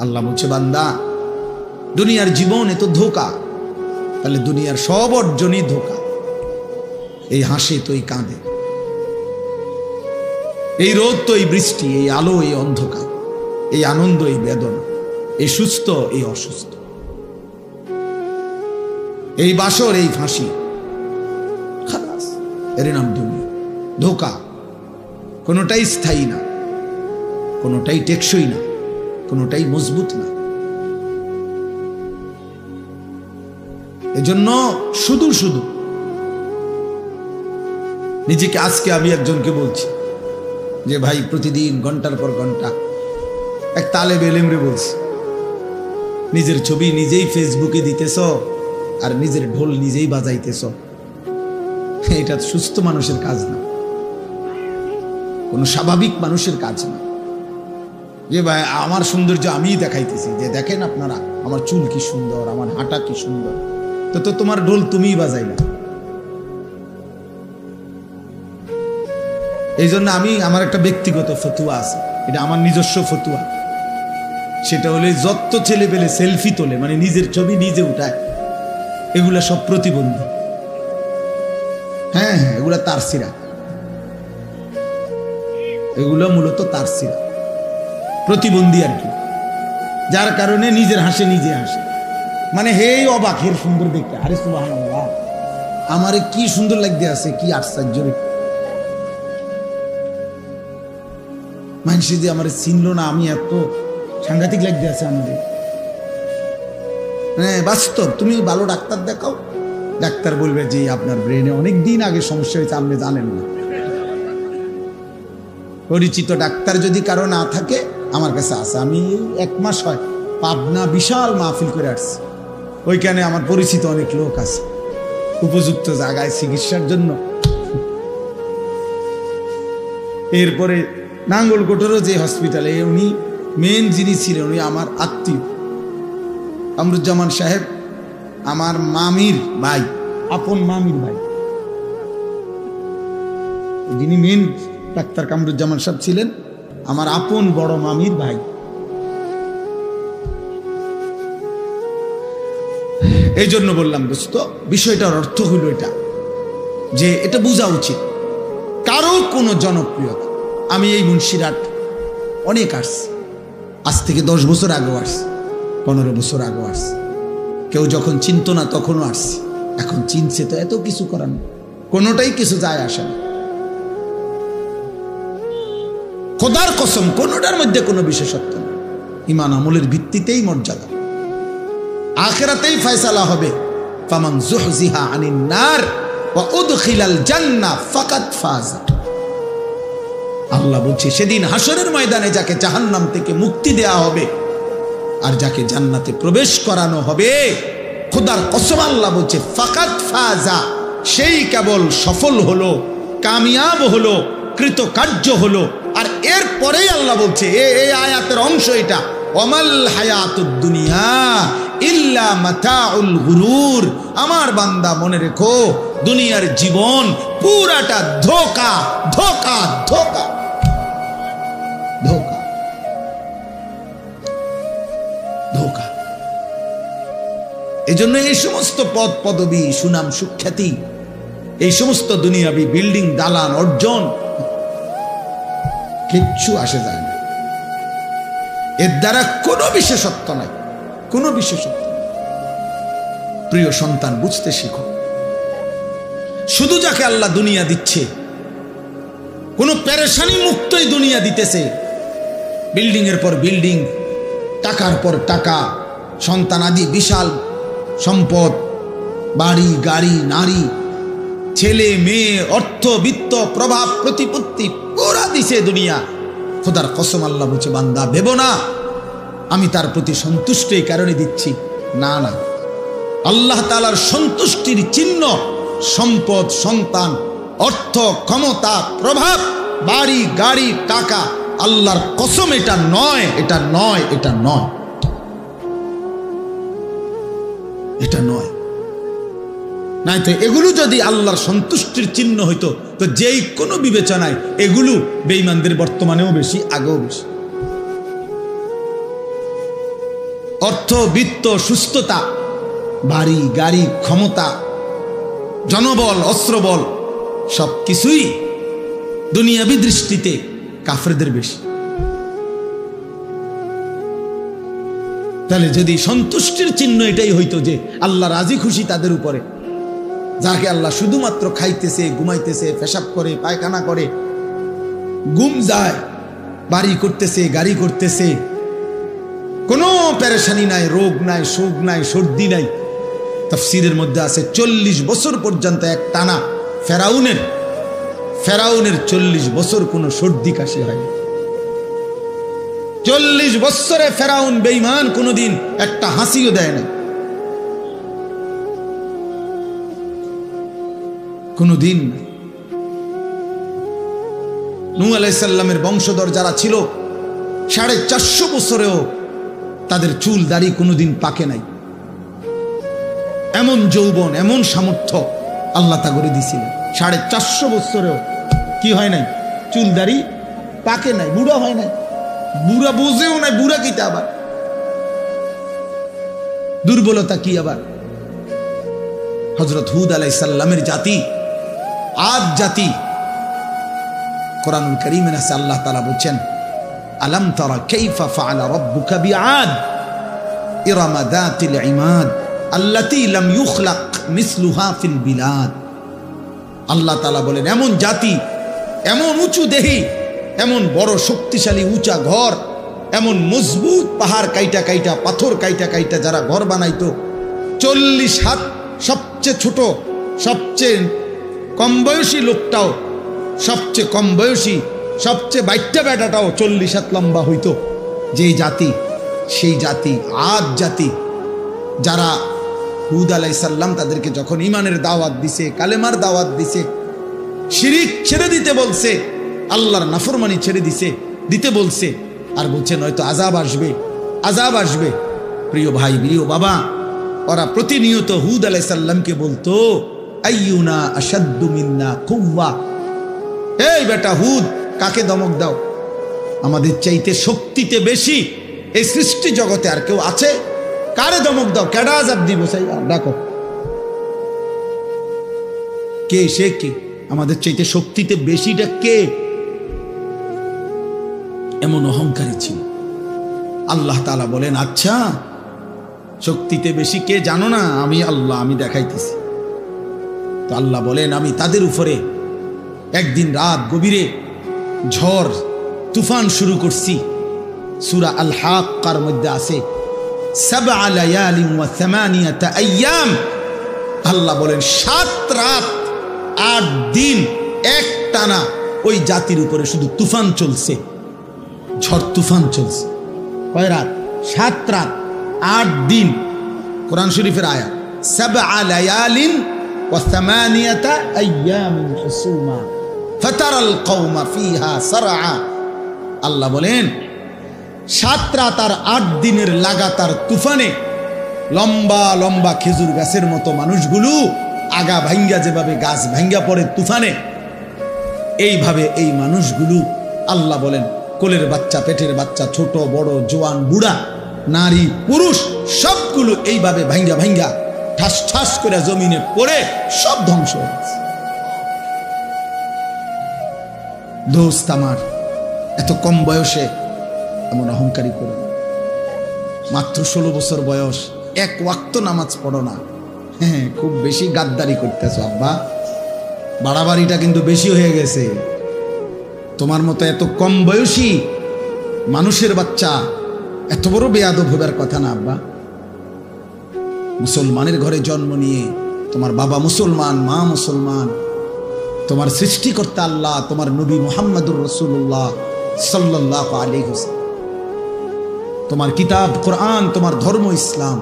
আল্লাহ বলছে, বান্দা দুনিয়ার জীবন এত ধোঁকা, তাহলে দুনিয়ার সব অর্জনই ধোঁকা। এই হাসে তো এই কাঁদে, এই রোদ তো এই বৃষ্টি, এই আলো এই অন্ধকার, এই আনন্দ এই বেদনা, এই সুস্থ এই অসুস্থ, এই বাসর এই ফাঁসি, খালাস, এর নাম দুনিয়া। ধোঁকা, কোনোটাই স্থায়ী না, কোনোটাই টেকসই না, কোনোটাই মজবুত না। এজন্য শুধু শুধু নিজেকে, আজকে আমি একজনকে বলছি যে ভাই প্রতিদিন ঘন্টার পর ঘন্টা, এক তালেব এলেমরে বলছি, নিজের ছবি নিজেই ফেসবুকে দিতেছ আর নিজের ঢোল নিজেই বাজাইতেছ, এটা সুস্থ মানুষের কাজ না, কোন স্বাভাবিক মানুষের কাজ না। যে ভাই আমার সৌন্দর্য আমিই দেখাইতেছি, যে দেখেন আপনারা আমার চুল কি সুন্দর, আমার হাঁটা কি সুন্দর, তো তোমার ঢোল তুমিই বাজাইলা। এই জন্য আমার একটা ব্যক্তিগত ফতুয়া আছে, এটা আমার নিজস্ব ফতুয়া। সেটা হলে যত ছেলে পেলে সেলফি তোলে, মানে নিজের ছবি নিজে উঠায়, এগুলা সব প্রতিবন্ধী। হ্যাঁ হ্যাঁ, এগুলা তারসিরা, এগুলো মূলত তারসিরা, প্রতিবন্ধী আর কি, যার কারণে নিজের হাসে নিজে হাসে, মানে হে অবাক, হের সুন্দর দেখতে, আরে সুবহানাল্লাহ, আমারে কি সুন্দর লাগতে আছে, কি আশ্চর্য, মানুষ যে আমার চিনলো না, আমি এত সাংঘাতিক লাগতে আছে আমাদের। হ্যাঁ বাস্তব, তুমি ভালো ডাক্তার দেখাও, ডাক্তার বলবে যে আপনার ব্রেনে অনেক দিন আগে সমস্যা হয়েছে, আপনি জানেন না। পরিচিত ডাক্তার যদি কারো না থাকে, আমার কাছে আছে, আমি 1 মাস হয় পাবনা বিশাল মাহফিল করে আসছি, ওইখানে আমার পরিচিত অনেক লোক আছে উপযুক্ত জায়গায় চিকিৎসার জন্য। এরপরে নাঙ্গলকোটেরও যে হসপিটালে, উনি মেন যিনি ছিলেন, উনি আমার আত্মীয়, কামরুজ্জামান সাহেব, আমার মামির ভাই, আপন মামির ভাই, যিনি মেন ডাক্তার কামরুজ্জামান সাহেব ছিলেন আমার আপন বড় মামির ভাই। এই জন্য বললাম দোস্ত, বিষয়টার অর্থ হইল এটা, যে এটা বোঝা উচিত, কারো কোনো জনপ্রিয়তা, আমি এই মুন্সিরহাট অনেক আসছি, আজ থেকে 10 বছর আগেও আসছি, 15 বছর আগেও আসছি, কেউ যখন চিনত না তখনও আসছি, এখন চিনছে তো এত কিছু করার নেই, কোনোটাই কিছু যায় আসে না। খোদার কসম, কোনোটার মধ্যে কোনো বিশেষত্ব নেই, ঈমান আমলের ভিত্তিতেই মর্যাদা, আখিরাতেই ফয়সালা হবে। ফামান যুহজিহা আনিন নার ওয়া উদখিলাল জান্নাহ ফাকাদ ফাজ। আল্লাহ বলছে, সেদিন হাসরের ময়দানে যাকে জাহান্নাম থেকে মুক্তি দেয়া হবে আর যাকে জান্নাতে প্রবেশ করানো হবে, খোদার কসম আল্লাহ বলছে ফাকাদ ফাজা, সেই কেবল সফল হলো, কামিয়াব হলো, কৃতকার্য হলো। আর এরপরেই আল্লাহ বলছে, এই আয়াতের অংশ এটা, ওয়ামাল হায়াতুদ দুনিয়া ইল্লা মাতাউল গুরুর। আমার বান্দা মনে রেখো, দুনিয়ার জীবন পুরাটা ধোঁকা, ধোঁকা, ধোঁকা, ধোঁকা, ধোঁকা। এজন্য এই সমস্ত পদ পদবী, সুনাম সুখ্যাতি, এই সমস্ত দুনিয়াবি বিল্ডিং, দালান, অর্জন কিচ্ছু আসে যায় না, এর দ্বারা কোনো বিশেষত্ব নাই, কোনো বিশেষত্ব। প্রিয় সন্তান, বুঝতে শিখো, শুধু যাকে আল্লাহ দুনিয়া দিচ্ছে, কোনো পেরেশানি মুক্তই দুনিয়া দিতেছে, বিল্ডিং এর পর বিল্ডিং, টাকার পর টাকা, সন্তান আদি বিশাল সম্পদ, বাড়ি গাড়ি, নারী, ছেলে মেয়ে, অর্থ বিত্ত, প্রভাব প্রতিপত্তি, পুরা দিছে দুনিয়া। খোদার কসম আল্লাহ বলছে, বান্দা ভেবো না আমি তার প্রতি সন্তুষ্ট এই কারণে দিচ্ছি, না না, আল্লাহ তাআলার সন্তুষ্টির চিহ্ন সম্পদ, সন্তান, অর্থ, ক্ষমতা, প্রভাব, বাড়ি গাড়ি, টাকা, আল্লাহর কসম এটা নয়, এটা নয়, এটা নয়, এটা নয়। নাই তো এগুলো যদি আল্লাহর সন্তুষ্টির চিহ্ন হইতো, তো যেই কোনো বিবেচনায় এগুলো বেঈমানদের বর্তমানেও বেশি, আগেও বেশি। অর্থ, বিত্ত, সুস্থতা, বাড়ি গাড়ি, ক্ষমতা, জনবল, অস্ত্রবল সব কিছুই দুনিয়াবি দৃষ্টিতে কাফেরদের বেশি। তাহলে যদি সন্তুষ্টির চিহ্ন এটাই হইতো যে আল্লাহ রাজি খুশি তাদের উপরে, যাকে আল্লাহ শুধুমাত্র খাইতেছে, ঘুমাইতেছে, পেশাব করে, পায়খানা করে, ঘুম যায়, বাড়ি করতেছে, গাড়ি করতেছে, কোনো পেরেশানি নাই, রোগ নাই, শোক নাই, সর্দি নাই। তাফসীরের মধ্যে আছে 40 বছর পর্যন্ত এক টানা ফেরাউনের 40 বছর কোনো সর্দি কাশি হয়নি। 40 বছরে ফেরাউন বেঈমান কোনোদিন একটা হাসিও দেয় না, কোনোদিন। নূহ আলাইহিস সালামের বংশধর যারা ছিল 450 বছরেও তাদের চুল দাড়ি কোনোদিন পাকে নাই। এমন যৌবন, এমন সামর্থ্য আল্লাহ তা করে দিয়েছিলেন। 450 বছরেও কি হয় নাই? চুল দাড়ি পাকে নাই, বুড়া হয় নাই, বুড়া বোঝেও নাই। বুড়া কিটা আবার? দুর্বলতা কি আবার? হযরত হুদ আলাইহিস সালামের জাতি, আদ জাতি, কোরআনুল কারীমে আছে আল্লাহ তাআলা বলেন, আলাম তারা কাইফা ফাআলা রাব্বুকা বিআদ ইরামা যাতিল ইমাদ আল্লাতী লাম ইউখলাক মিসলুহা ফিল বিলাদ। আল্লাহ তাআলা বলেন, এমন জাতি, এমন উঁচু দেহি, এমন বড় শক্তিশালী উঁচা ঘর, এমন মজবুত পাহাড় কাইটা কাইটা, পাথর কাইটা কাইটা যারা ঘর বানাইতো, 40 হাত, সবচেয়ে ছোট, সবচেয়ে কম বয়সী লোকটাও, সবচেয়ে কম বয়সী, সবচেয়ে বাইট্টা বেটাটাও 40 হাত লম্বা হইতো। যেই জাতি, সেই জাতি আদ জাতি, যারা হুদ আলাইহিস সালাম তাদেরকে যখন ঈমানের দাওয়াত দিছে, কালেমার দাওয়াত দিছে, শিরিক ছেড়ে দিতে বলছে, আল্লাহর নাফরমানি ছেড়ে দিতে বলছে, আর বলছে নয়তো আযাব আসবে, আযাব আসবে। প্রিয় ভাই, প্রিয় বাবা, ওরা প্রতিনিয়ত হুদ আলাইহিস সালামকে বলতো, আইয়ুনা আশাদ্দু মিন্না কুওয়া, এই বেটা হুদ, কাকে দমক দাও? আমাদের চাইতে শক্তিতে বেশি এই সৃষ্টি জগতে আর কেউ আছে? কারে দমক দাও? কেডা আযাব দিব? সেই ডাকো, কে সে? কে আমাদের চাইতে শক্তিতে বেশিটা কে? এমন অহংকারী ছিল। আল্লাহ তাআলা বলেন, আচ্ছা শক্তিতে বেশি কে জানো না? আমি আল্লাহ, আমি দেখাইতেছি। তো আল্লাহ বলেন, আমি তাদের উপরে একদিন রাত গভীরে ঝড় তুফান শুরু করছি। সূরা আল হাক্কার মধ্যে আছে, 7 লায়ালিন ওয়া 8 আইয়াম। আল্লাহ বলেন 7 রাত 8 দিন এক টানা ওই জাতির উপরে শুধু তুফান চলছে, ঝড় তুফান চলছে। কয় রাত? 7 রাত 8 দিন। কোরআন শরীফের আয়াত, 7 লায়ালিন ওয়া 8 আইয়ামিন হুসুমা ফাতারাল কওমা ফিহা সারআ। আল্লাহ বলেন 7 রাত আর 8 দিনের লাগাতার তুফানে লম্বা লম্বা খেজুর গাছের মতো মানুষগুলো আগা ভাঙ্গা, যেভাবে গাছ ভাঙ্গা পড়ে তুফানে, এইভাবে এই মানুষগুলো, আল্লাহ বলেন, কোলের বাচ্চা, পেটের বাচ্চা, ছোট বড়, জোয়ান বুড়া, নারী পুরুষ, সবগুলো এইভাবে ভাঙ্গা ভাঙ্গা ঠাস ঠাস করে জমিনে পড়ে সব ধ্বংস হয়ে গেছে। দোস্ত আমার, এত কম বয়সে এমন অহংকারী করো না। মাত্র 16 বছর বয়স, 1 ওয়াক্ত নামাজ পড়ো না। হ্যাঁ, খুব বেশি গাদ্দারি করতেছো আব্বা, বাড়াবাড়িটা কিন্তু বেশি হয়ে গেছে। তোমার মতো এত কম বয়সী মানুষের বাচ্চা এত বড় বেয়াদব হবার কথা না আব্বা। মুসলমানের ঘরে জন্ম নিয়ে, তোমার বাবা মুসলমান, মা মুসলমান, তোমার সৃষ্টিকর্তা আল্লাহ, তোমার নবী মুহাম্মদুর রাসূলুল্লাহ সাল্লাল্লাহু আলাইহি ওয়াসাল্লাম, তোমার কিতাব কোরআন, তোমার ধর্ম ইসলাম,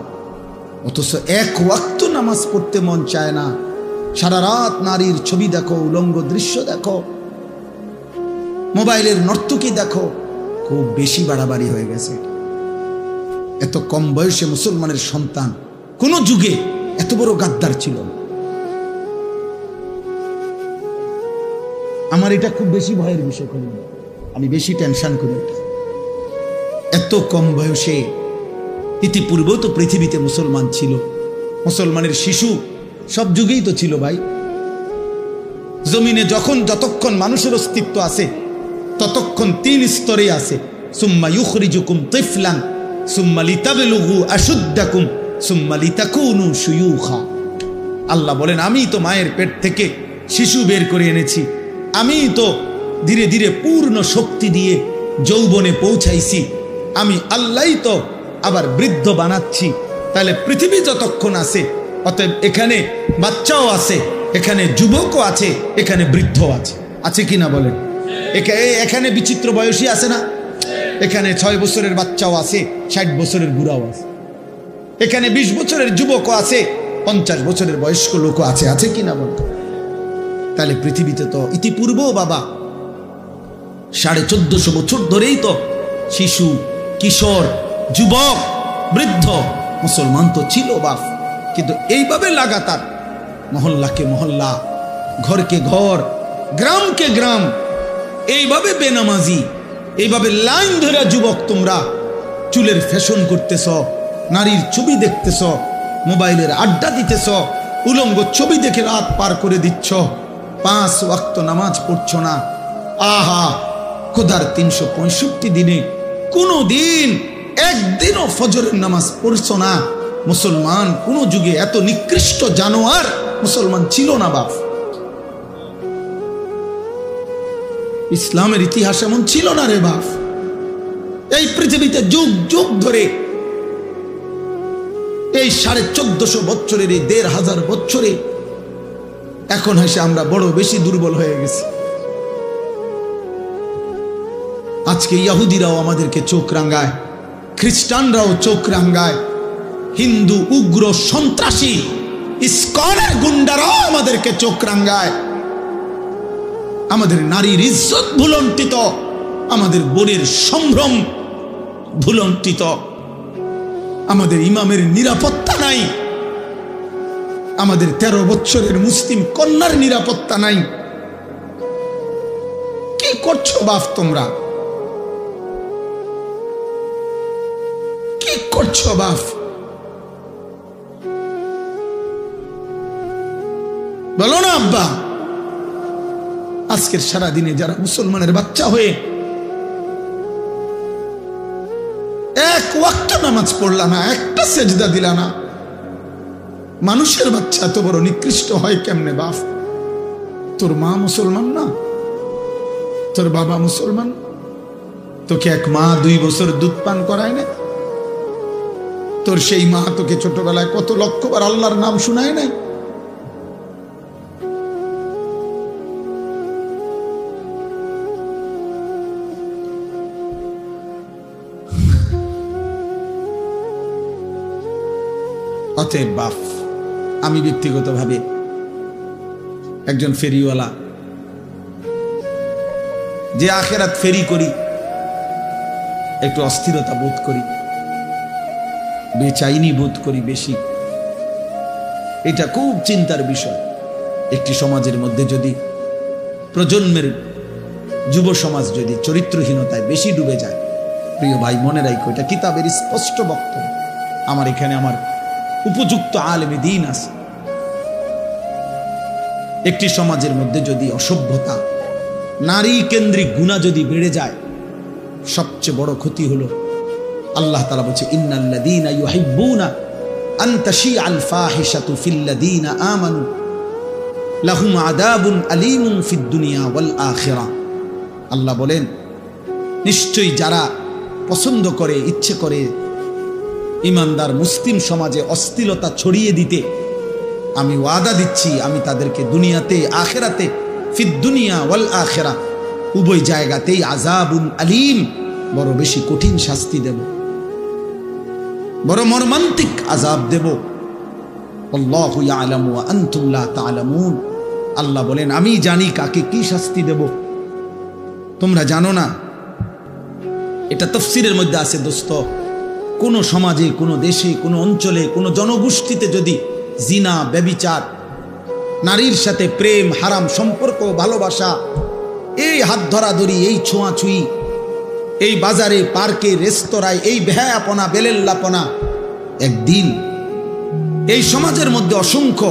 অথচ 1 ওয়াক্ত নামাজ পড়তে মন চায় না। সারা রাত নারীর ছবি দেখো, উলঙ্গ দৃশ্য দেখো, মোবাইলের নর্তকী দেখো। খুব বেশি বাড়াবাড়ি হয়ে গেছে। এত কম বয়সে মুসলমানের সন্তান কোন যুগে এত বড় গাদ্দার ছিল না। আমার এটা খুব বেশি ভয়ের বিষয় করি, আমি বেশি টেনশন করি। এত কম বয়সে ইতিপূর্বেও তো পৃথিবীতে মুসলমান ছিল, মুসলমানের শিশু সব যুগেই তো ছিল ভাই। জমিনে যতক্ষণ মানুষের অস্তিত্ব আছে ততক্ষণ 3 স্তরে আছে। সুম্মা ইউখরিজুকুম তিফলান সুম্মা লিতাবলুগু আশুদ্দাকুম সুম্মা লিতাকুনু শুয়ুখা। আল্লাহ বলেন, আমি তো মায়ের পেট থেকে শিশু বের করে এনেছি, আমি তো ধীরে ধীরে পূর্ণ শক্তি দিয়ে যৌবনে পৌঁছাইছি, আমি আল্লাহই তো আবার বৃদ্ধ বানাচ্ছি। তাহলে পৃথিবী যতক্ষণ আছে, অতএব এখানে বাচ্চাও আছে, এখানে যুবকও আছে, এখানে বৃদ্ধ আছে, আছে কি না বলেন? এখানে বিচিত্র বয়সী আছে না? এখানে 6 বছরের বাচ্চাও আছে, 60 বছরের বুড়াও আছে, এখানে 20 বছরের যুবকও আছে, 50 বছরের বয়স্ক লোকও আছে, আছে কি না বলেন? তাহলে পৃথিবীতে তো ইতিপূর্বেও বাবা 1450 বছর ধরেই তো শিশু, কিশোর, যুবক, বৃদ্ধ মুসলমান তো ছিল বাপ। কিন্তু এইভাবে লাগাতার মহল্লাকে মহল্লা, ঘরকে ঘর, গ্রামকে গ্রাম, এইভাবে বেনামাজি, এইভাবে লাইন ধরে যুবক তোমরা চুলের ফ্যাশন করতেছ, নারীর ছবি দেখতেছ, মোবাইলের আড্ডা দিতেছ, উলঙ্গ ছবি দেখে রাত পার করে দিচ্ছ, 5 ওয়াক্ত নামাজ পড়ছ না। আহা, খোদার 365 দিনে কোনো দিন একদিনও ফজরের নামাজ পড়ছ না। মুসলমান কোন যুগে এত নিকৃষ্ট জানোয়ার মুসলমান ছিল না বাপ। ইসলামের ইতিহাস এমন ছিল না রে বাপ। এই পৃথিবীতে যুগ যুগ ধরে এই 1450 বছরের, এই 1500 বছরে এখন হেসে আমরা বড় বেশি দুর্বল হয়ে গেছি। আজকে ইহুদিরাও আমাদেরকে চোখ রাঙায়, খ্রিস্টানরাও চোখ রাঙায়, হিন্দু উগ্র সন্ত্রাসী ইসকনের গুন্ডারাও আমাদেরকে চোখ রাঙায়। আমাদের নারীর ইজ্জত ভুলণ্ঠিত, আমাদের বোনের সম্ভ্রম ভুলণ্ঠিত, আমাদের ইমামের নিরাপত্তা নাই, আমাদের 13 বছরের মুসলিম কন্যার নিরাপত্তা নাই। কি করছো বাপ তোমরা? কি করছো বাপ? বলো না আব্বা। আজকের সারা দিনে যারা মুসলমানের বাচ্চা হয়ে এক ওয়াক্ত নামাজ পড়লা না, একটা সেজদা দিলা না, মানুষের বাচ্চা এত বড় নিকৃষ্ট হয় কেমনে বাপ? তোর মা মুসলমান না, তোর বাবা মুসলমান, তোকে এক মা 2 বছর দুধ পান করায় না? তোর সেই মা তোকে ছোটবেলায় কত লক্ষবার আল্লাহর নাম শুনায় নাই? অতএব বাপ, আমি ব্যক্তিগতভাবে একজন ফেরিওয়ালা, যে আখেরাত ফেরি করি, একটু অস্থিরতা বোধ করি, বেচাইনি বোধ করি বেশি। এটা খুব চিন্তার বিষয়। একটি সমাজের মধ্যে যদি প্রজন্মের যুব সমাজ যদি চরিত্রহীনতায় বেশি ডুবে যায়, প্রিয় ভাই মনে রাখো, এটা কিতাবের স্পষ্ট বক্তব্য। আমার এখানে আমার উপযুক্ত আলেমে দ্বীন আছে। একটি সমাজের মধ্যে যদি অসভ্যতা, নারী কেন্দ্রিক গুনাহ যদি বেড়ে যায়, সবচেয়ে বড় ক্ষতি হলো আল্লাহ তাআলা বলছে, ইন্নাল্লাযীনা ইউহিব্বুনা আন তাশিআল ফাহিশাতু ফিল্লাযীনা আমানু লাহুম আযাবুন আলীমুন ফিদ দুনিয়া ওয়াল আখিরাহ। আল্লাহ বলেন, নিশ্চয়ই যারা পছন্দ করে, ইচ্ছে করে ইমানদার মুসলিম সমাজে অশ্লীলতা ছড়িয়ে দিতে, আমি ওয়াদা দিচ্ছি আমি তাদেরকে দুনিয়াতে, আখিরাতে, ফিদ দুনিয়া ওয়াল আখিরাহ, উভয় জায়গাতেই আযাবুন আলীম, বড় বেশি কঠিন শাস্তি দেব, বড় মর্মান্তিক আযাব দেব। আল্লাহু ইয়ালামু ওয়া আনতুম লা তা'লামুন। আল্লাহ বলেন, আমি জানি কাকে কি শাস্তি দেব, তোমরা জানো না। এটা তাফসীরের মধ্যে আছে দোস্ত। কোন সমাজে, কোন দেশে, কোন অঞ্চলে, কোন জনগোষ্ঠীতে যদি জিনা, ব্যভিচার, নারীর সাথে প্রেম, হারাম সম্পর্ক, ভালোবাসা, এই হাত ধরাধরি, এই ছোঁয়াছুঁই, এই বাজারে, পার্কে, রেস্তোরাঁয় এই বেহায়াপনা, বেলেল্লাপনা, একদিন এই সমাজের মধ্যে অসংখ্য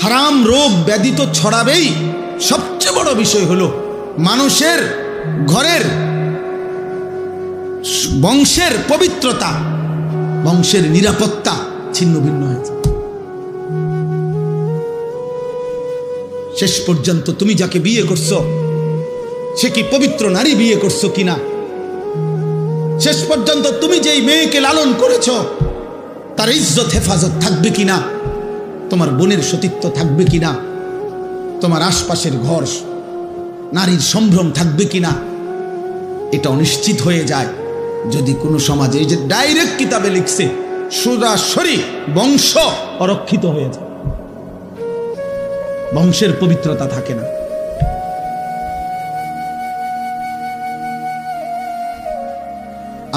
হারাম রোগ ব্যাধি তো ছড়াবেই, সবচেয়ে বড় বিষয় হলো মানুষের ঘরের বংশের পবিত্রতা, বংশের নিরাপত্তা ছিন্ন ভিন্ন হয়েছে। শেষ পর্যন্ত তুমি যাকে বিয়ে করছো সে কি পবিত্র নারী বিয়ে করছো কিনা, শেষ পর্যন্ত তুমি যেই মেয়েকে লালন করেছো তার ইজ্জত হেফাজত থাকবে কিনা, তোমার বোনের সতীত্ব থাকবে কিনা, তোমার আশপাশের ঘর নারীর সম্ভ্রম থাকবে কিনা, এটা অনিশ্চিত হয়ে যায় যদি কোনো সমাজে, এই যে ডাইরেক্ট কিতাবে লিখছে, সরাসরি বংশ অরক্ষিত হয়ে যায়, বংশের পবিত্রতা থাকে না।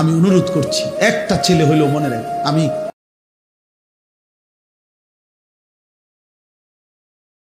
আমি অনুরোধ করছি, একটা ছেলে হলেও মনে রাখ, আমি